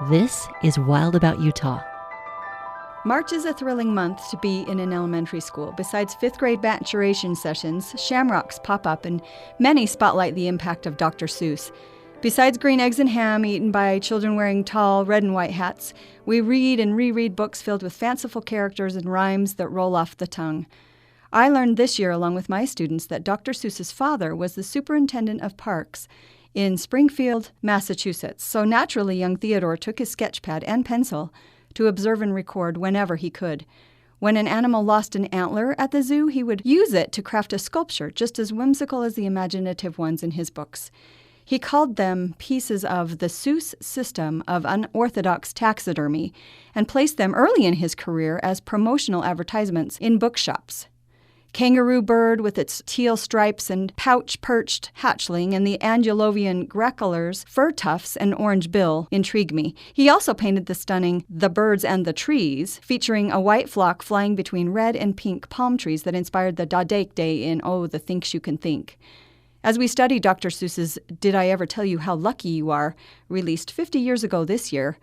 This is Wild About Utah. March is a thrilling month to be in an elementary school. Besides fifth grade maturation sessions, shamrocks pop up and many spotlight the impact of Dr. Seuss. Besides green eggs and ham eaten by children wearing tall red and white hats, we read and reread books filled with fanciful characters and rhymes that roll off the tongue. I learned this year, along with my students, that Dr. Seuss's father was the superintendent of parks in Springfield, Massachusetts. So naturally, young Theodore took his sketchpad and pencil to observe and record whenever he could. When an animal lost an antler at the zoo, he would use it to craft a sculpture just as whimsical as the imaginative ones in his books. He called them pieces of the Seuss system of unorthodox taxidermy and placed them early in his career as promotional advertisements in bookshops. Kangaroo bird with its teal stripes and pouch-perched hatchling, and the Angelovian grackler's fur tufts and orange bill intrigue me. He also painted the stunning The Birds and the Trees, featuring a white flock flying between red and pink palm trees that inspired the Dodake Day in Oh, the Thinks You Can Think. As we study Dr. Seuss's Did I Ever Tell You How Lucky You Are, released 50 years ago this year,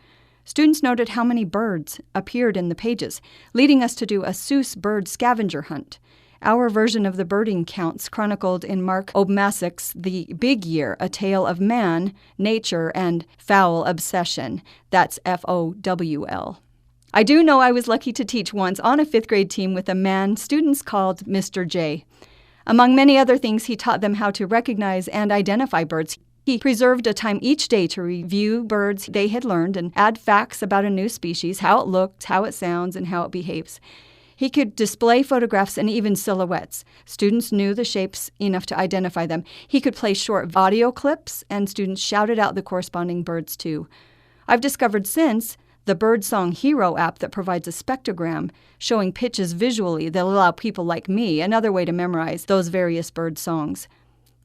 students noted how many birds appeared in the pages, leading us to do a Seuss bird scavenger hunt. Our version of the birding counts chronicled in Mark Obmasik's The Big Year, a tale of man, nature, and fowl obsession. That's F-O-W-L. I do know I was lucky to teach once on a fifth grade team with a man students called Mr. J. Among many other things, he taught them how to recognize and identify birds. He preserved a time each day to review birds they had learned and add facts about a new species, how it looks, how it sounds, and how it behaves. He could display photographs and even silhouettes. Students knew the shapes enough to identify them. He could play short audio clips, and students shouted out the corresponding birds too. I've discovered since the Bird Song Hero app that provides a spectrogram showing pitches visually that allow people like me another way to memorize those various bird songs.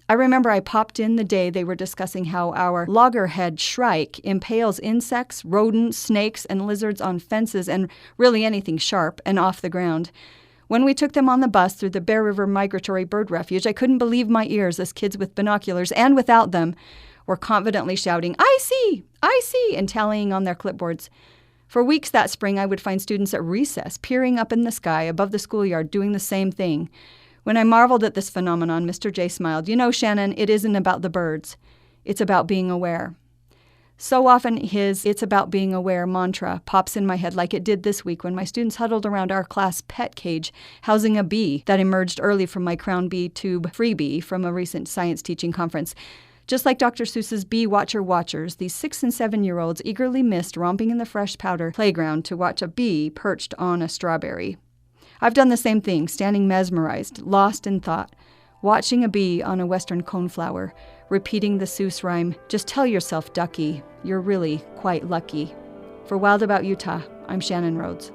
I remember I popped in the day they were discussing how our loggerhead shrike impales insects, rodents, snakes, and lizards on fences and really anything sharp and off the ground. When we took them on the bus through the Bear River Migratory Bird Refuge, I couldn't believe my ears as kids with binoculars and without them were confidently shouting, I see, and tallying on their clipboards. For weeks that spring, I would find students at recess peering up in the sky above the schoolyard doing the same thing. When I marveled at this phenomenon, Mr. J smiled. You know, Shannon, it isn't about the birds. It's about being aware. So often his "it's about being aware" mantra pops in my head like it did this week when my students huddled around our class pet cage housing a bee that emerged early from my Crown Bee tube freebie from a recent science teaching conference. Just like Dr. Seuss's Bee Watcher watchers, these 6- and 7-year-olds eagerly missed romping in the fresh powder playground to watch a bee perched on a strawberry. I've done the same thing, standing mesmerized, lost in thought, watching a bee on a western coneflower, repeating the Seuss rhyme, just tell yourself, ducky, you're really quite lucky. For Wild About Utah, I'm Shannon Rhodes.